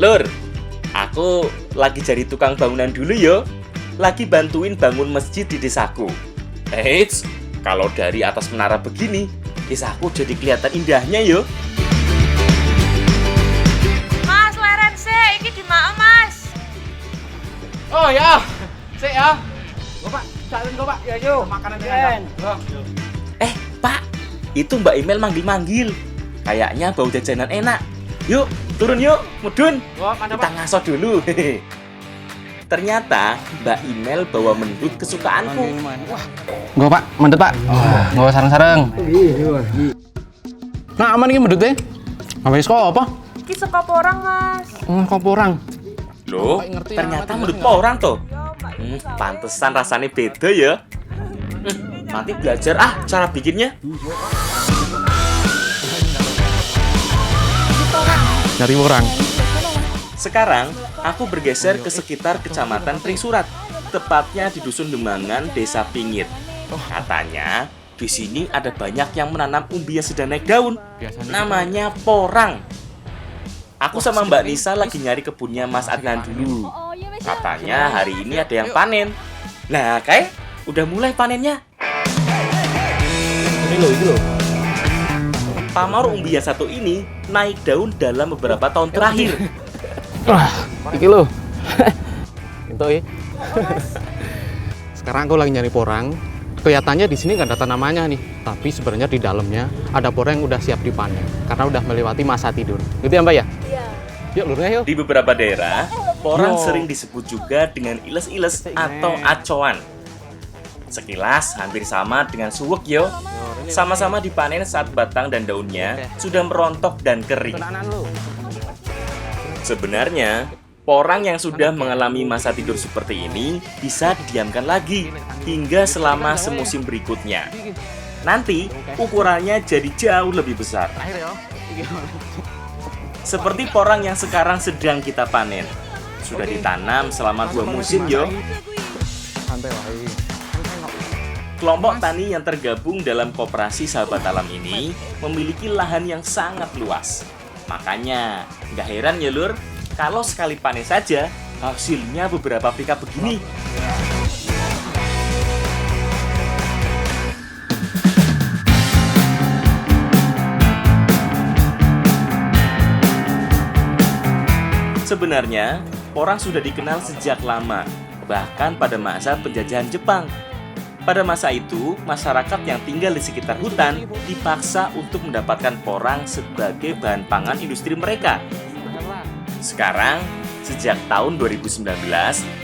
Lur, aku lagi jadi tukang bangunan dulu yo. Lagi bantuin bangun masjid di desaku. Eits, kalau dari atas menara begini, desaku jadi kelihatan indahnya yo. Mas, leren sih, ini di mana Mas? Oh ya, sik ya. Go Pak, salin go Pak. Ya yuk. Makanan dengan. Pak, itu Mbak Email manggil-manggil. Kayaknya bau jajanan enak. Yuk, turun yuk, mudun. Go, mantap Kita Pak. ngaso dulu. Ternyata Mbak Email bawa mendut kesukaanku. Go Pak, mantep Pak. Go sareng-sareng. Nah, aman iki mendut e. Wis kok apa? Ini suka porang Mas. Kok porang. Loh, Mbak ngerti ternyata alamatnya mendut nggak? orang tuh. Yo, Mbak. Pantesan rasanya beda ya. Nanti belajar cara bikinnya. Nyari orang. Sekarang aku bergeser ke sekitar Kecamatan Pringsurat, tepatnya di Dusun Demangan, Desa Pingit. Katanya di sini ada banyak yang menanam umbi yang sedang naik daun. Namanya porang. Aku sama Mbak Nisa lagi nyari kebunnya Mas Adnan dulu. Katanya hari ini ada yang panen. Nah, kayak udah mulai panennya. Ini loh. Pamor umbi yang satu ini naik daun dalam beberapa tahun terakhir. Wah, iki lho. Itu ya. Sekarang aku lagi nyari porang. Kelihatannya di sini nggak ada tanamannya nih, tapi sebenarnya di dalamnya ada porang yang udah siap dipanen karena udah melewati masa tidur. Gitu ya Mbak ya? Iya. Yuk lurnya yuk. Di beberapa daerah, porang Yo. sering disebut juga dengan iles-iles atau acoan. Sekilas hampir sama dengan suwek yo. Sama-sama dipanen saat batang dan daunnya sudah merontok dan kering. Tenanan lu. Sebenarnya, porang yang sudah mengalami masa tidur seperti ini bisa didiamkan lagi hingga selama semusim berikutnya. Nanti ukurannya jadi jauh lebih besar. Akhir ya. Seperti porang yang sekarang sedang kita panen. Sudah ditanam selama 2 musim yo. Santai wae. Kelompok tani yang tergabung dalam koperasi Sahabat Alam ini memiliki lahan yang sangat luas. Makanya, nggak heran ya lur, kalau sekali panen saja, hasilnya beberapa pika begini. Sebenarnya, porang sudah dikenal sejak lama, bahkan pada masa penjajahan Jepang. Pada masa itu, masyarakat yang tinggal di sekitar hutan dipaksa untuk mendapatkan porang sebagai bahan pangan industri mereka. Sekarang, sejak tahun 2019,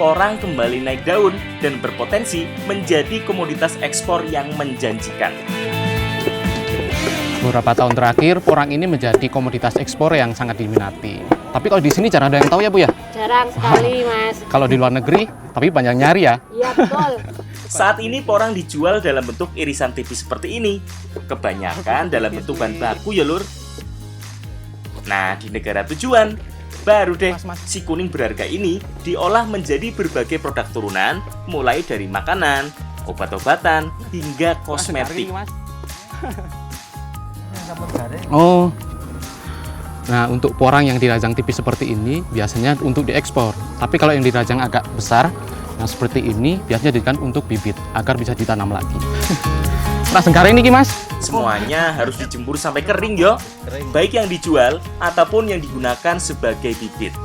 porang kembali naik daun dan berpotensi menjadi komoditas ekspor yang menjanjikan. Beberapa tahun terakhir, porang ini menjadi komoditas ekspor yang sangat diminati. Tapi kalau di sini jarang ada yang tahu ya Bu ya? Jarang sekali Mas. Kalau di luar negeri, tapi banyak nyari ya. Iya betul. Saat ini porang dijual dalam bentuk irisan tipis seperti ini. Kebanyakan dalam bentuk bahan baku ya lur. Nah, di negara tujuan, baru deh si kuning berharga ini diolah menjadi berbagai produk turunan, mulai dari makanan, obat-obatan, hingga kosmetik. Oh. Nah, untuk porang yang dirajang tipis seperti ini biasanya untuk diekspor. Tapi kalau yang dirajang agak besar, yang seperti ini biasanya dijadikan untuk bibit agar bisa ditanam lagi. Nah, sekarang ini Mas. Semuanya harus dijemur sampai kering yo, baik yang dijual ataupun yang digunakan sebagai bibit.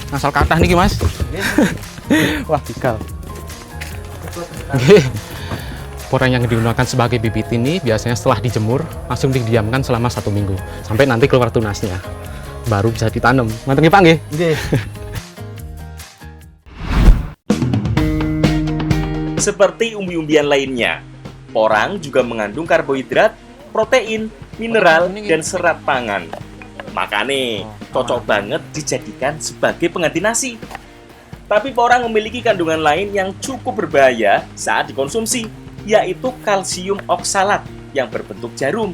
Asal kathah niki Mas. Wah, tikal. Oke. Porang yang digunakan sebagai bibit ini biasanya setelah dijemur langsung didiamkan selama 1 minggu sampai nanti keluar tunasnya, baru bisa ditanam. Mantap nggih Pak nggih? Nggih. Seperti umbi-umbian lainnya, porang juga mengandung karbohidrat, protein, mineral, dan serat pangan. Makanya cocok banget dijadikan sebagai pengganti nasi. Tapi porang memiliki kandungan lain yang cukup berbahaya saat dikonsumsi, yaitu kalsium oksalat yang berbentuk jarum.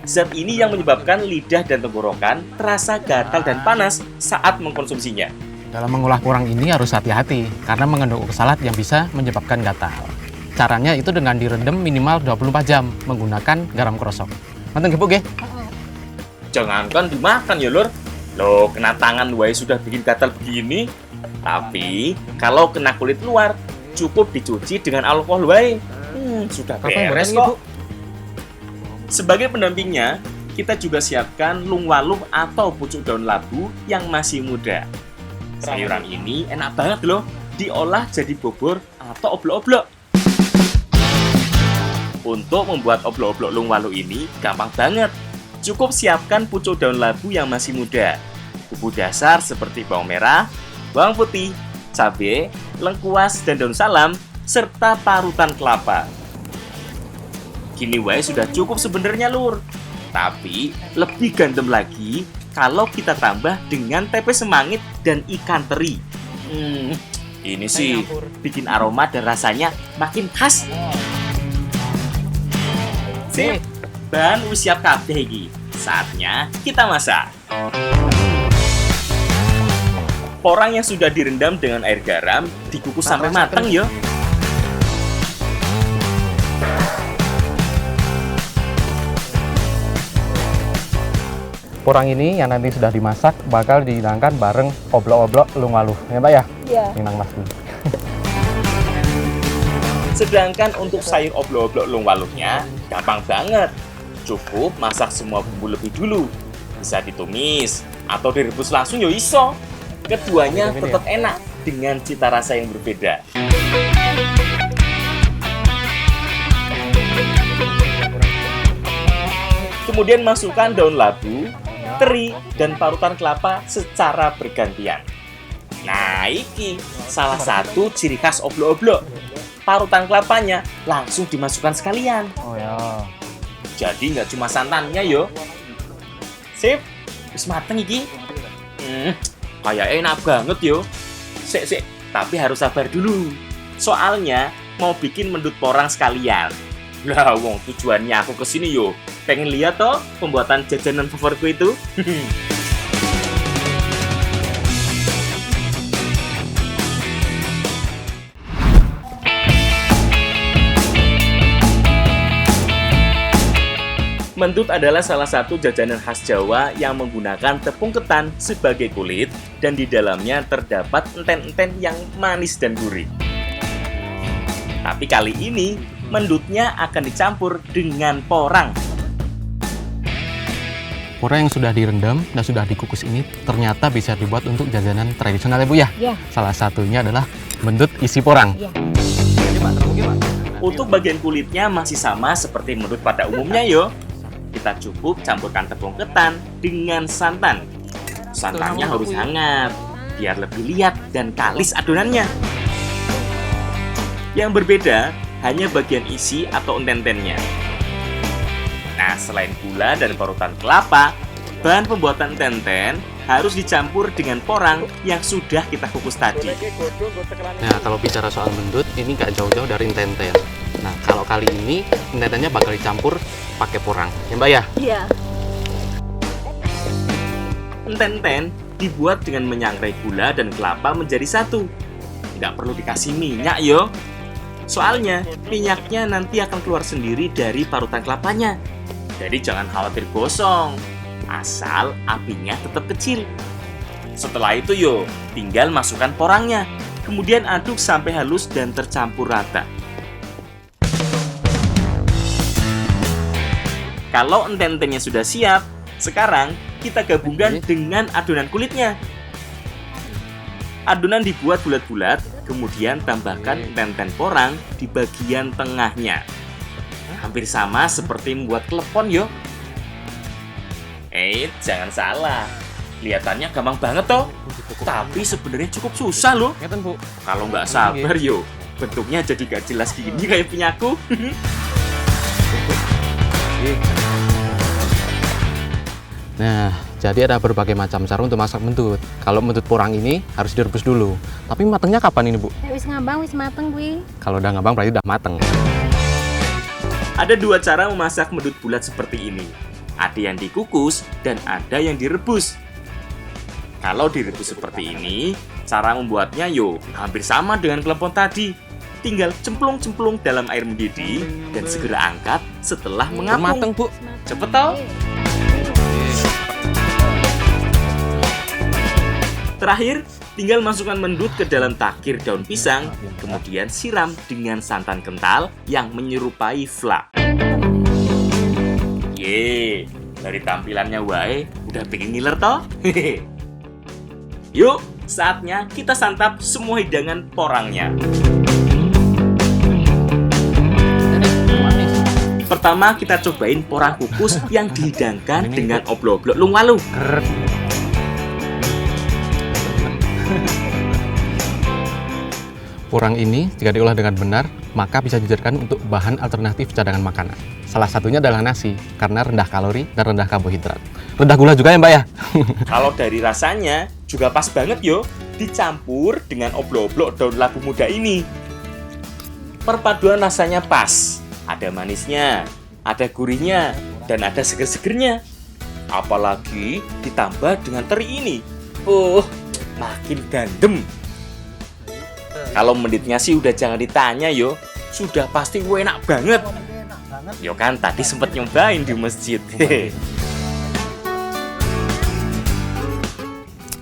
Zat ini yang menyebabkan lidah dan tenggorokan terasa gatal dan panas saat mengkonsumsinya. Dalam mengolah porang ini harus hati-hati karena mengandung oksalat yang bisa menyebabkan gatal. Caranya itu dengan direndam minimal 24 jam menggunakan garam krosok. Manten nggih, Bu nggih? Jangankan dimakan ya lur. Loh, kena tangan wae sudah bikin gatal begini. Tapi kalau kena kulit luar, cukup dicuci dengan alkohol wae. Sudah Apa yang beres beres, kok. Sebagai pendampingnya, kita juga siapkan lungwaluh atau pucuk daun labu yang masih muda. Sayuran ini enak banget loh, diolah jadi bubur atau oblok-oblok. Untuk membuat oblok-oblok lungwaluh ini gampang banget. Cukup siapkan pucuk daun labu yang masih muda, bumbu dasar seperti bawang merah, bawang putih, cabai, lengkuas, dan daun salam, serta parutan kelapa. Gini wae sudah cukup sebenarnya lur. Tapi lebih gandem lagi kalau kita tambah dengan tempe semangit dan ikan teri. Ini sih bikin aroma dan rasanya makin khas. Sip, bahan wis siap kabeh iki. Saatnya kita masak. Porang yang sudah direndam dengan air garam dikukus sampai matang ya. Porang ini yang nanti sudah dimasak bakal dihidangkan bareng oblok-oblok lungwaluh. Ya, Mbak ya? Iya. Ini Nang Mas. Sedangkan untuk sayur oblok-oblok lungwaluhnya gampang banget. Cukup masak semua bumbu lebih dulu. Bisa ditumis atau direbus langsung ya iso. Keduanya tetap enak dengan cita rasa yang berbeda. Kemudian masukkan daun labu, teri, dan parutan kelapa secara bergantian. Nah, iki salah satu ciri khas oblok-oblok. Parutan kelapanya langsung dimasukkan sekalian. Oh ya. Jadi nggak cuma santannya yo. Sip, wis mateng iki. Kayak enak banget yo. Sik, tapi harus sabar dulu. Soalnya mau bikin mendut porang sekalian. Lah, wong tujuannya aku kesini yo. Pengen lihat toh pembuatan jajanan favoritku itu. Mendut adalah salah satu jajanan khas Jawa yang menggunakan tepung ketan sebagai kulit dan di dalamnya terdapat enten-enten yang manis dan gurih. Tapi kali ini mendutnya akan dicampur dengan porang. Porang yang sudah direndam dan sudah dikukus ini ternyata bisa dibuat untuk jajanan tradisional ya, Bu ya? Iya. Salah satunya adalah mendut isi porang. Iya. Untuk bagian kulitnya masih sama seperti mendut pada umumnya yo. Kita cukup campurkan tepung ketan dengan santan. Santannya harus hangat biar lebih liat dan kalis adonannya. Yang berbeda hanya bagian isi atau enten-entennya. Nah, selain gula dan parutan kelapa, bahan pembuatan enten-enten harus dicampur dengan porang yang sudah kita kukus tadi. Nah, kalau bicara soal mendut, ini nggak jauh-jauh dari enten-enten. Nah, kalau kali ini enten-entennya bakal dicampur pakai porang. Ya, Mbak ya? Iya. Enten-enten dibuat dengan menyangrai gula dan kelapa menjadi satu. Nggak perlu dikasih minyak yo. Soalnya minyaknya nanti akan keluar sendiri dari parutan kelapanya. Jadi jangan khawatir gosong. Asal apinya tetap kecil. Setelah itu yo, tinggal masukkan porangnya. Kemudian aduk sampai halus dan tercampur rata. Kalau enten-entennya sudah siap, sekarang kita gabungkan dengan adonan kulitnya. Adonan dibuat bulat-bulat, kemudian tambahkan enten-enten porang di bagian tengahnya. Hampir sama seperti membuat klepon yo. Jangan salah. Kelihatannya gampang banget toh. Tapi sebenarnya cukup susah loh. Ngeten, Bu. Kalau nggak sabar yo, bentuknya jadi gak jelas gini kayak punyaku. Nah, jadi ada berbagai macam cara untuk masak mendut. Kalau mendut porang ini harus direbus dulu. Tapi matangnya kapan ini, Bu? Wis ngambang, wis mateng kuwi. Kalau udah ngambang berarti udah mateng. Ada dua cara memasak mendut bulat seperti ini. Ada yang dikukus dan ada yang direbus. Kalau direbus seperti ini, cara membuatnya yo hampir sama dengan klepon tadi. tinggal cemplung-cemplung dalam air mendidih dan segera angkat setelah Mateng, mengapung. Bu. Cepet toh? Terakhir, tinggal masukkan mendut ke dalam takir daun pisang, kemudian siram dengan santan kental yang menyerupai fla. Ye, dari tampilannya wae udah bikin ngiler toh? Yuk, saatnya kita santap semua hidangan porangnya. Manis. Pertama kita cobain porang kukus yang dihidangkan dengan oblok-oblok lungwalu. Porang ini jika diolah dengan benar, maka bisa dijadikan untuk bahan alternatif cadangan makanan. Salah satunya adalah nasi, karena rendah kalori dan rendah karbohidrat. Rendah gula juga ya Mbak ya? Kalau dari rasanya juga pas banget yo, dicampur dengan oblok-oblok daun labu muda ini. Perpaduan rasanya pas, ada manisnya, ada gurihnya, dan ada seger-segernya. Apalagi ditambah dengan teri ini. Makin gandem. Kalau menditnya sih udah jangan ditanya yo, sudah pasti enak banget. Yo kan tadi sempet nyobain di masjid.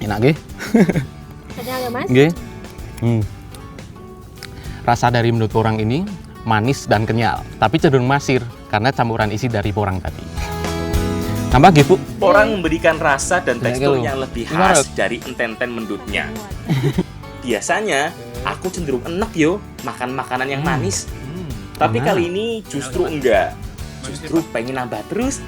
Enak nggih? Ada nggak, Mas? Nggih. Rasa dari mendut porang ini manis dan kenyal, tapi cenderung masir karena campuran isi dari porang tadi. Tambah nggih, Bu. Porang memberikan rasa dan Kayak tekstur gitu. yang lebih Gimana? khas dari enten-enten mendutnya. Biasanya aku cenderung enek yo makan makanan yang manis. Tapi enak. kali ini justru enggak. Justru pengen nambah terus.